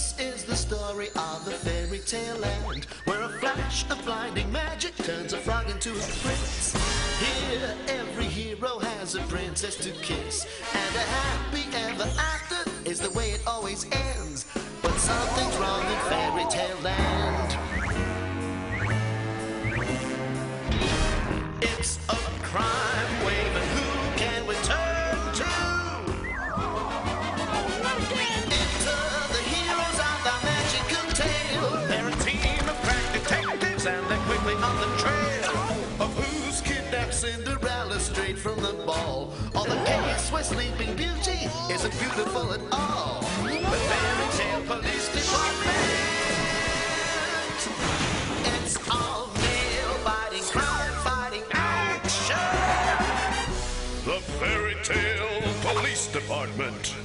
This is the story of a fairy tale land, where a flash of blinding magic turns a frog into a prince. Here, every hero has a princess to kiss, and a happy ever after is the way it always ends. But something's wrong in fairy tale land. It's a crime wave, and who can we turn to? Enter the heroes of the magical tale. They're a team of crack detectives, and they're quickly on the trail of who's kidnapped Cinderella straight from the ball, or the case where Sleeping Beauty isn't beautiful at all. The fairy tale police department. It's all nail-biting, crime-fighting action. The Fairy Tale Police Department.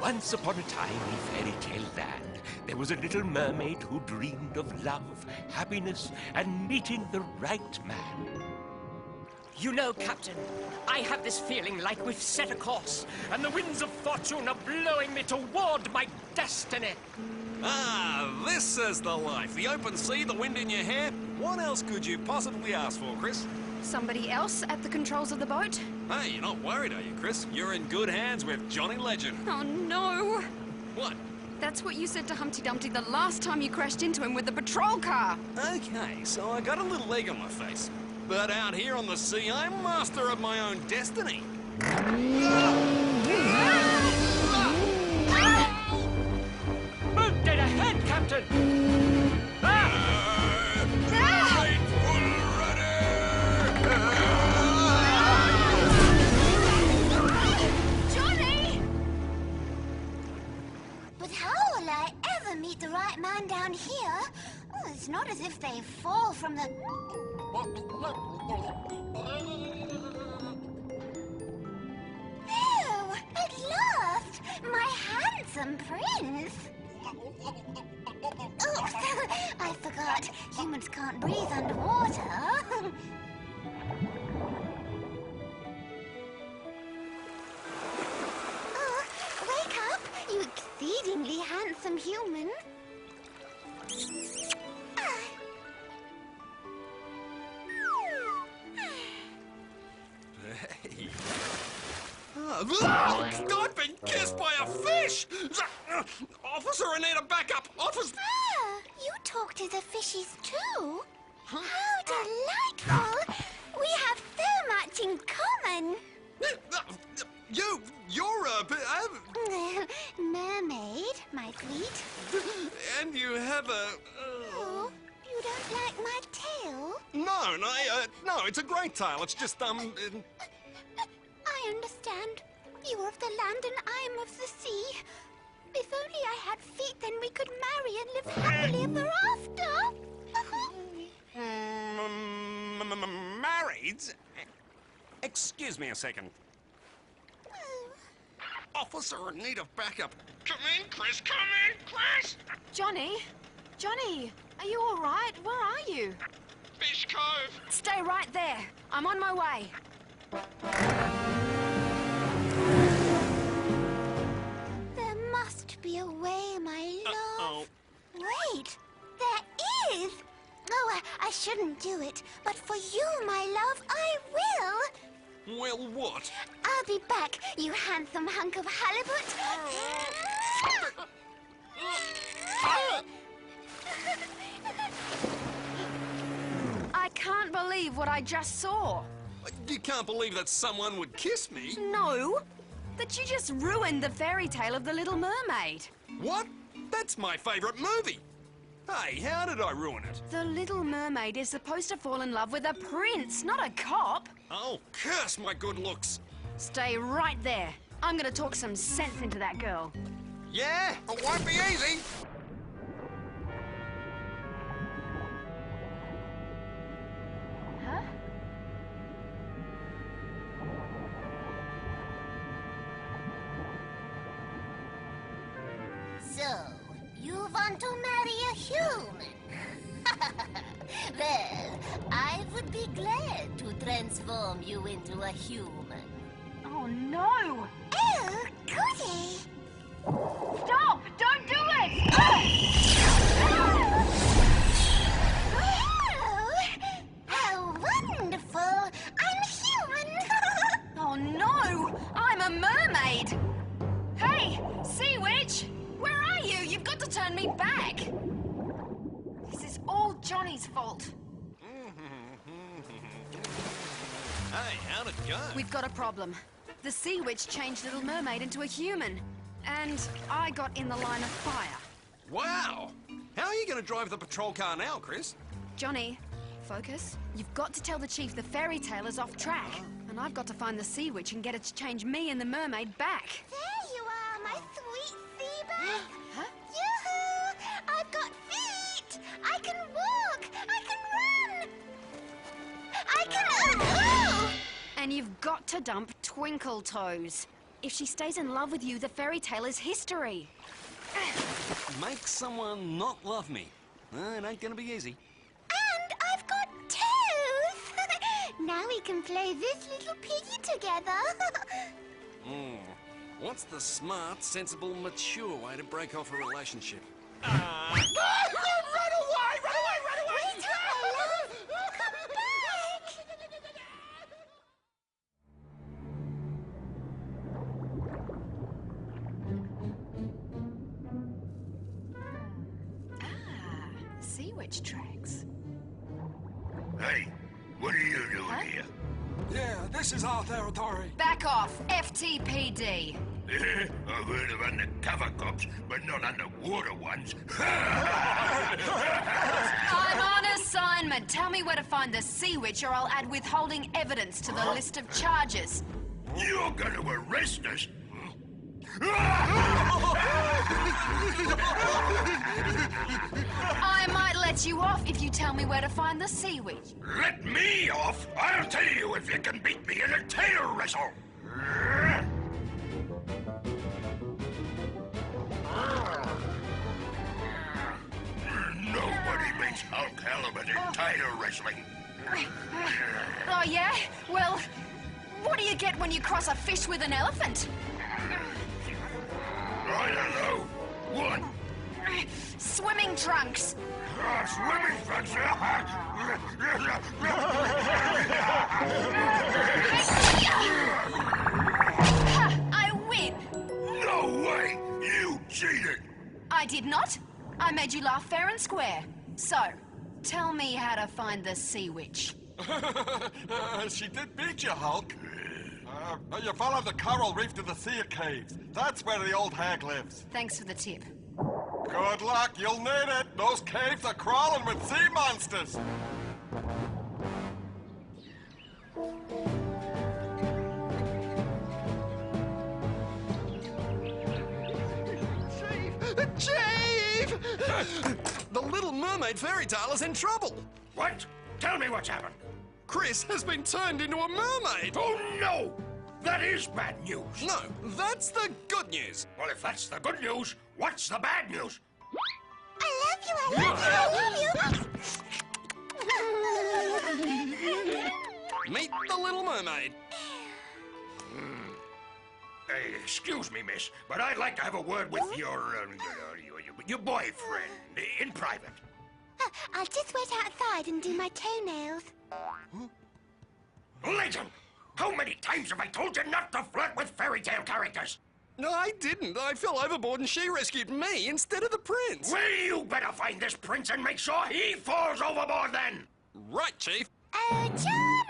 Once upon a time in fairy tale land, there was a little mermaid who dreamed of love, happiness, and meeting the right man. You know, Captain, I have this feeling like we've set a course, and the winds of fortune are blowing me toward my destiny. Ah, this is the life. The open sea, the wind in your hair. What else could you possibly ask for, Chris? Somebody else at the controls of the boat? Hey, you're not worried, are you, Chris? You're in good hands with Johnny Legend. Oh, no. What? That's what you said to Humpty Dumpty the last time you crashed into him with the patrol car. Okay, so I got a little egg on my face. But out here on the sea, I'm master of my own destiny. Move dead ahead, Captain! Johnny! But how will I ever meet the right man down here? Oh, it's not as if they fall from the... Oh, at last! My handsome prince! Oh, I forgot. Humans can't breathe underwater. Oh, wake up, you exceedingly handsome human. Hey. I've been kissed by a fish! Officer, I need a backup! Officer! Ah, you talk to the fishies too? How delightful! We have so much in common. You're a... Mermaid, my sweet. And you have a... Oh, you don't like my tail? No, it's a great tale. It's just, I understand. You are of the land and I am of the sea. If only I had feet, then we could marry and live happily ever after. Married? Excuse me a second. Officer in need of backup. Come in, Chris, come in, Chris! Johnny? Johnny, are you all right? Where are you? Fish Cove! Stay right there. I'm on my way. There must be a way, my love. Uh-oh. Wait, there is! Oh, I shouldn't do it, but for you, my love, I will! Well, what? I'll be back, you handsome hunk of halibut! I can't believe what I just saw. You can't believe that someone would kiss me? No, that you just ruined the fairy tale of the Little Mermaid. What? That's my favourite movie. Hey, how did I ruin it? The Little Mermaid is supposed to fall in love with a prince, not a cop. Oh, curse my good looks. Stay right there. I'm gonna talk some sense into that girl. Yeah, it won't be easy. Huh? So, you want to marry a human? Well, transform you into a human. Oh, no! Oh, goody! Stop! Don't do it! Oh, how wonderful! I'm human! Oh, no! I'm a mermaid! Hey, Sea Witch! Where are you? You've got to turn me back! This is all Johnny's fault. Hey, how'd it go? We've got a problem. The Sea Witch changed Little Mermaid into a human. And I got in the line of fire. Wow! How are you going to drive the patrol car now, Chris? Johnny, focus. You've got to tell the chief the fairy tale is off track. And I've got to find the Sea Witch and get it to change me and the mermaid back. There you are, my sweet sea bag. Huh? Yoo-hoo! I've got feet! I can walk! I can run! I can... Oh! And you've got to dump Twinkle Toes. If she stays in love with you, the fairy tale is history. Make someone not love me. It ain't gonna be easy. And I've got toes! Now we can play this little piggy together. What's the smart, sensible, mature way to break off a relationship? Run away! Run away! Run away! Wait, my love! Come back! Sea Witch tracks. Hey, what are you doing here? Yeah, this is our territory. Back off, FTPD. I've heard of undercover cops, but not underwater ones. I'm on assignment. Tell me where to find the Sea Witch or I'll add withholding evidence to the list of charges. You're gonna arrest us? I might let you off if you tell me where to find the Sea Witch. Let me off? I'll tell you if you can beat me in a tail wrestle. Nobody beats Hulk Halibut in tail wrestling. Oh, yeah? Well, what do you get when you cross a fish with an elephant? I don't know. What? Swimming trunks. Swimming trunks. Ha! I win. No way! You cheated! I did not. I made you laugh fair and square. So, tell me how to find the Sea Witch. She did beat you, Hulk. You follow the coral reef to the sea caves. That's where the old hag lives. Thanks for the tip. Good luck, you'll need it. Those caves are crawling with sea monsters. Chief! The Little Mermaid fairy tale is in trouble. What? Tell me what's happened. Chris has been turned into a mermaid. Oh, no! That is bad news. No, that's the good news. Well, if that's the good news, what's the bad news? I love you, I love you, I love you! Meet the Little Mermaid. Excuse me, miss, but I'd like to have a word with your boyfriend in private. I'll just wait outside and do my toenails. Legend! How many times have I told you not to flirt with fairy tale characters? No, I didn't. I fell overboard and she rescued me instead of the prince. Well, you better find this prince and make sure he falls overboard then. Right, Chief. Oh, Johnny!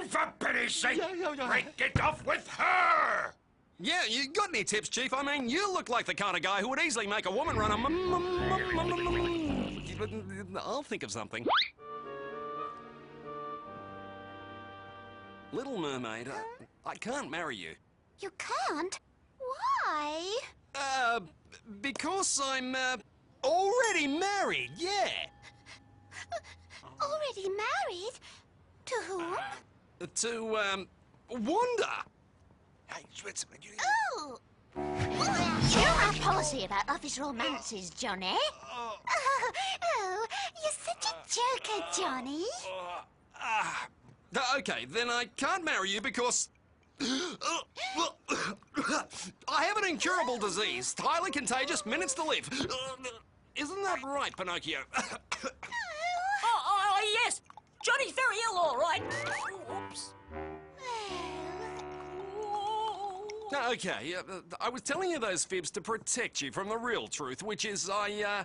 And for pity's sake, break it off with her! Yeah, you got any tips, Chief? I mean, you look like the kind of guy who would easily make a woman run a... I'll think of something. Little Mermaid, I can't marry you. You can't? Why? Because I'm, already married, yeah. Already married? To whom? To, Wanda. Oh! You're a policy about office romances, Johnny. Oh, you're such a joker, Johnny. Okay, then I can't marry you because... I have an incurable disease, highly contagious, minutes to live. Isn't that right, Pinocchio? Oh, yes! Johnny's very ill, all right. Oops. Okay, I was telling you those fibs to protect you from the real truth, which is I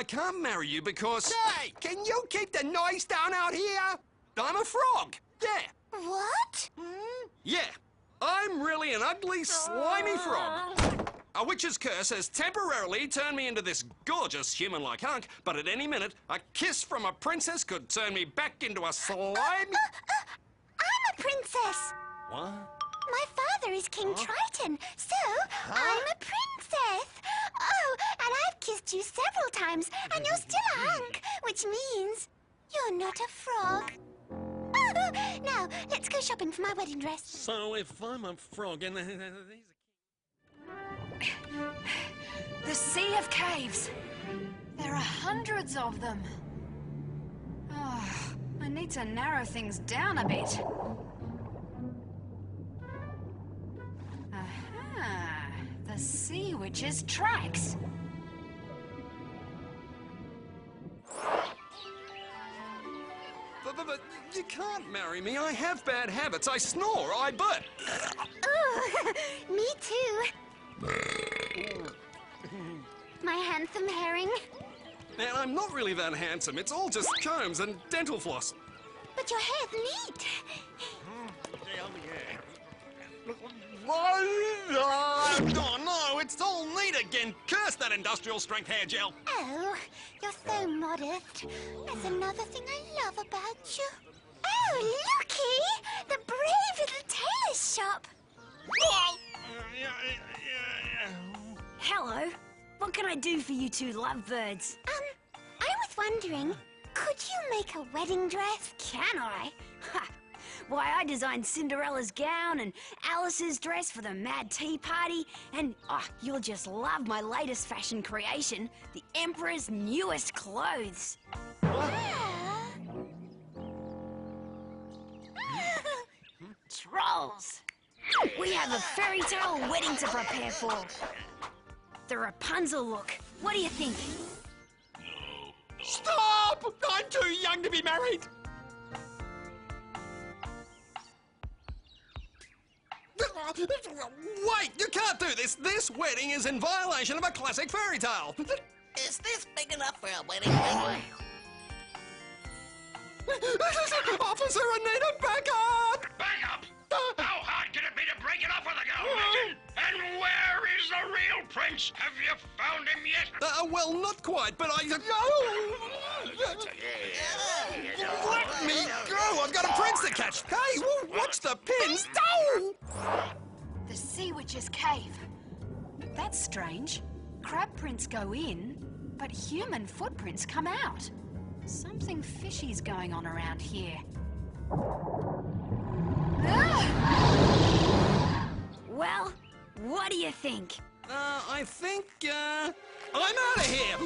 can't marry you because... Hey, can you keep the noise down out here? I'm a frog, yeah. What? Yeah, I'm really an ugly, slimy frog. A witch's curse has temporarily turned me into this gorgeous human-like hunk, but at any minute, a kiss from a princess could turn me back into a slimy... I'm a princess. What? My father is King Triton, so I'm a princess. Oh, and I've kissed you several times, and you're still a hunk, which means you're not a frog. Oh, now, let's go shopping for my wedding dress. So if I'm a frog and... The Sea of Caves. There are hundreds of them. Oh, I need to narrow things down a bit. Aha! The Sea Witch's tracks. But you can't marry me. I have bad habits. I snore. I burp. Oh, me too. My handsome herring. And I'm not really that handsome. It's all just combs and dental floss. But your hair's neat. Oh no, it's all neat again. Curse that industrial strength hair gel. Oh, you're so modest. That's another thing I love about you. Oh, looky! The brave little tailor's shop. Hello. What can I do for you two lovebirds? I was wondering, could you make a wedding dress? Can I? Ha! Why, I designed Cinderella's gown and Alice's dress for the Mad Tea Party, and you'll just love my latest fashion creation, the Emperor's newest clothes. Trolls! We have a fairy tale wedding to prepare for. The Rapunzel look. What do you think? Stop! I'm too young to be married. Wait, you can't do this. This wedding is in violation of a classic fairy tale. Is this big enough for a wedding? Officer Anita, back up! Back up! How hard can it be to break it off with a go, Major? And where is the real prince? Have you found him yet? Well, not quite, but I... Let me go! I've got a prince to catch! Hey, watch the pins! No! The Sea Witch's cave. That's strange. Crab prints go in, but human footprints come out. Something fishy's going on around here. Well, what do you think? I think, I'm out of here!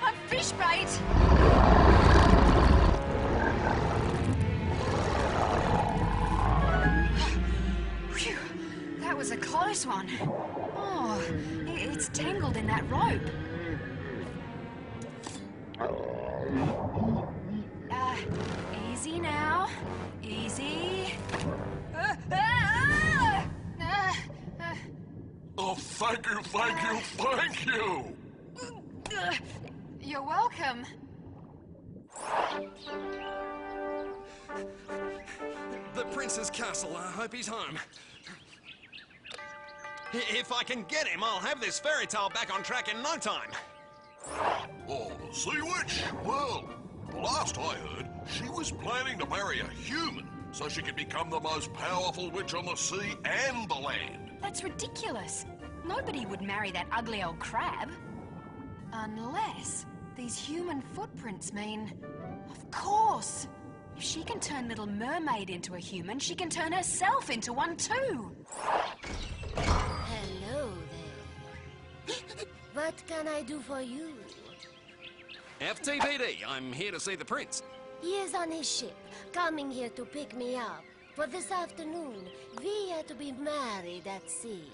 I'm fish bait! Phew, that was a close one. Oh, it's tangled in that rope. Easy now. Easy. Oh, thank you, thank you, thank you! You're welcome. The prince's castle. I hope he's home. If I can get him, I'll have this fairy tale back on track in no time. Oh, the Sea Witch? Well, last I heard, she was planning to marry a human so she could become the most powerful witch on the sea and the land. That's ridiculous. Nobody would marry that ugly old crab. Unless these human footprints mean... Of course! If she can turn little Mermaid into a human, she can turn herself into one too! Hello there. What can I do for you? FTPD, I'm here to see the prince. He is on his ship, coming here to pick me up. For this afternoon, we are to be married at sea.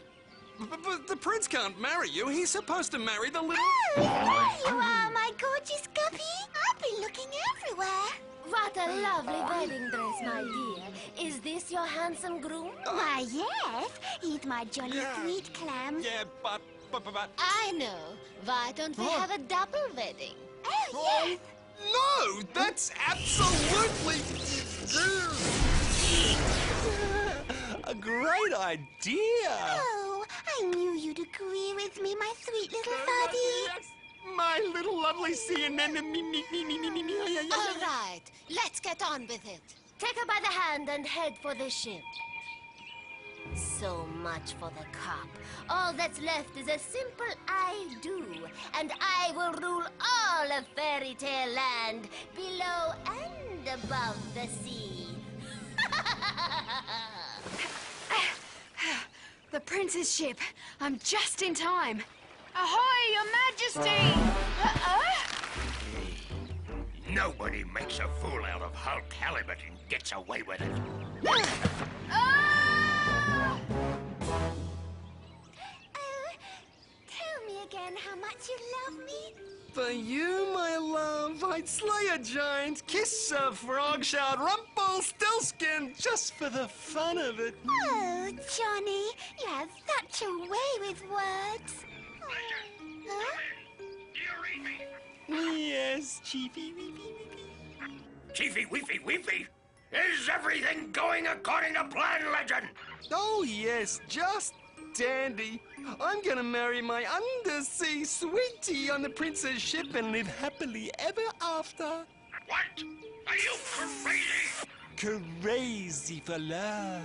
But the prince can't marry you. He's supposed to marry the little... Oh, there you are, my gorgeous guppy. I've been looking everywhere. What a lovely wedding dress, my dear. Is this your handsome groom? Why, yes. He's my jolly sweet clam. Yeah, but... I know. Why don't we have a double wedding? Oh, yes. No, that's absolutely... a great idea. Oh, I knew you'd agree with me, my sweet little buddy. My little lovely sea anemone. All right, let's get on with it. Take her by the hand and head for the ship. So much for the cup. All that's left is a simple I do, and I will rule all of Fairy Tale Land, below and above the sea. The prince's ship. I'm just in time. Ahoy, Your Majesty! Nobody makes a fool out of Hulk Halibut and gets away with it. Oh, tell me again how much you love me. For you, my love, I'd slay a giant, kiss a frog, shout Rumpelstiltskin just for the fun of it. Oh, Johnny, you have such a way with words. Huh? Yes, Chiefy. Chiefy Weefy Weefy, is everything going according to plan, Legend? Oh, yes, just dandy. I'm gonna marry my undersea sweetie on the prince's ship and live happily ever after. What? Are you crazy? Crazy for love.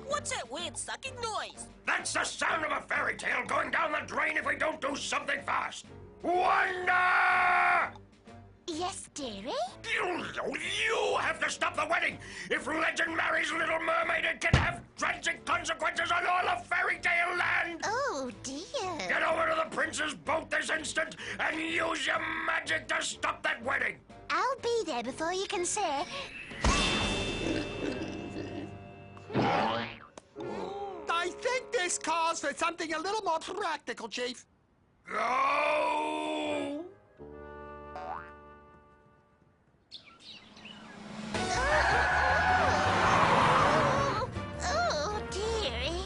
What's that weird sucking noise? That's the sound of a fairy tale going down the drain if we don't do something fast. Wonder! Yes, dearie? You have to stop the wedding! If Legend marries Little Mermaid, it can have tragic consequences on all of Fairy Tale Land! Oh, dear. Get over to the prince's boat this instant and use your magic to stop that wedding! I'll be there before you can say... I think this calls for something a little more practical, Chief. Go! Oh, dearie.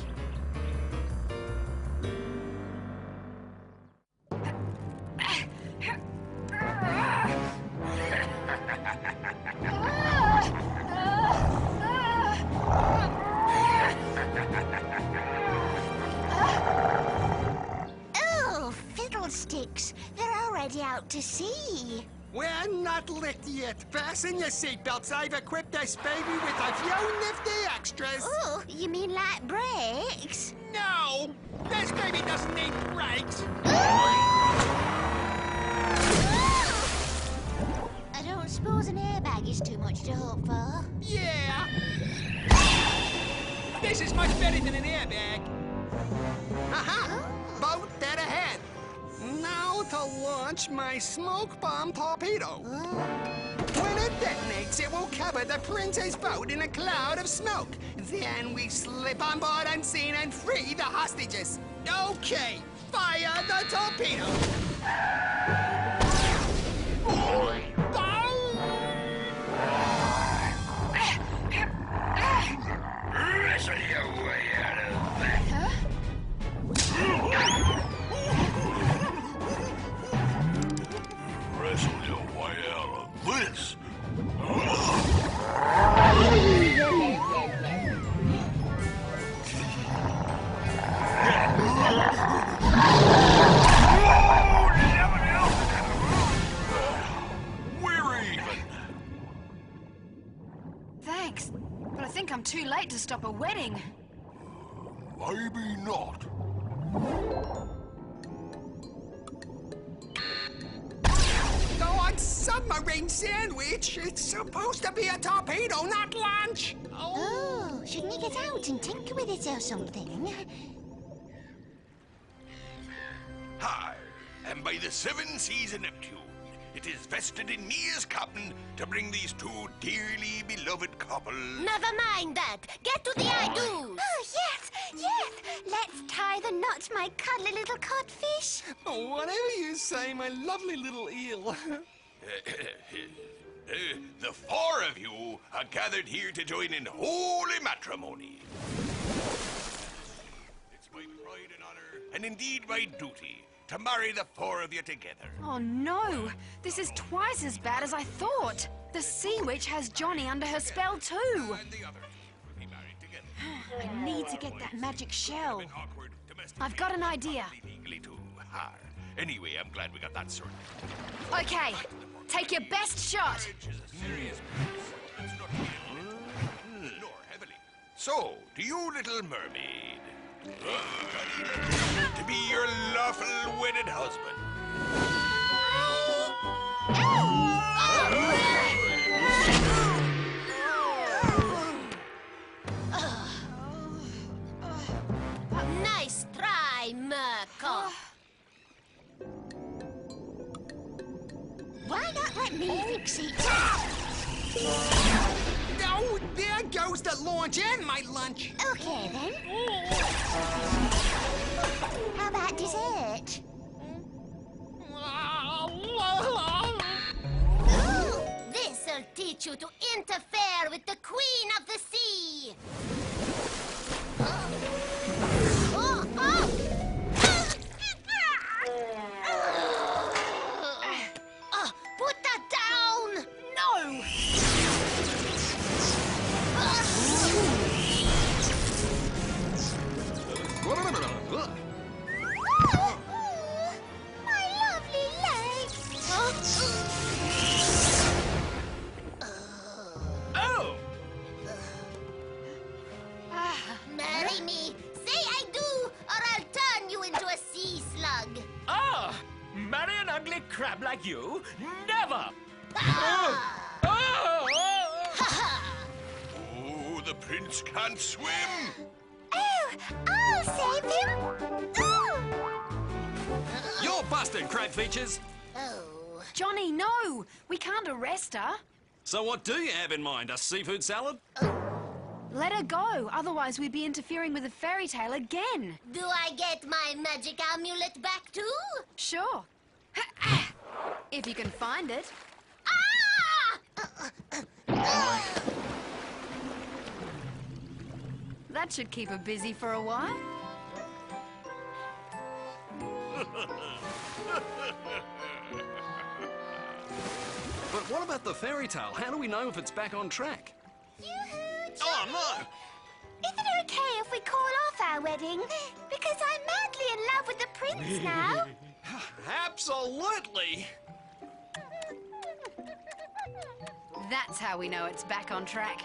Oh, fiddlesticks. They're already out to sea. We're not lit yet. Fasten your seatbelts. I've equipped this baby with a few nifty extras. Oh, you mean like brakes? No! This baby doesn't need brakes. I don't suppose an airbag is too much to hope for. Yeah. This is much better than an airbag. Aha! Boat dead ahead. Now to launch my smoke bomb torpedo. When it detonates, it will cover the prince's boat in a cloud of smoke. Then we slip on board unseen and free the hostages. Okay, fire the torpedo. Wrestle your way out of that. Wrestle your way out of this. We're even. Thanks, but I think I'm too late to stop a wedding. Maybe not. Go on, submarine sandwich. It's supposed to be a torpedo, not lunch. Oh, shouldn't you get out and tinker with it or something? by the seven seas of Neptune, it is vested in me as captain to bring these two dearly beloved couples. Never mind that. Get to the I-dos. Oh, yes, yes. Let's tie the knot, my cuddly little codfish. Oh, whatever you say, my lovely little eel. The four of you are gathered here to join in holy matrimony. It's my pride and honor, and indeed my duty, to marry the four of you together. Oh no! This is twice as bad as I thought. The sea witch has Johnny under her spell too. And the others will be married together. I need to get that magic shell. I've got an idea. Legally too. Anyway, I'm glad we got that sorted. Okay, take your best shot. Marriage is a serious business. It's not lightly, nor heavily. So, to you, little mermaid, to be your lawful wedded husband. Nice try, Merco. Why not let me fix it? Oh, there goes the launch and my lunch. Okay, then. How about dessert? This'll teach you to interfere with the Queen of the Sea. Put that down! No! My lovely legs. Oh! Marry me. Say I do, or I'll turn you into a sea slug. Ah! Marry an ugly crab like you? Never! Ah! Oh, the prince can't swim. Oh, I'll save him. Oh. You're busted, crab features. Oh. Johnny, no! We can't arrest her. So what do you have in mind? A seafood salad? Let her go, otherwise we'd be interfering with the fairy tale again. Do I get my magic amulet back too? Sure. If you can find it. Ah! That should keep her busy for a while. But what about the fairy tale? How do we know if it's back on track? Yoo-hoo, Oh, Johnny. no! Is it okay if we call off our wedding? Because I'm madly in love with the prince now. Absolutely! That's how we know it's back on track.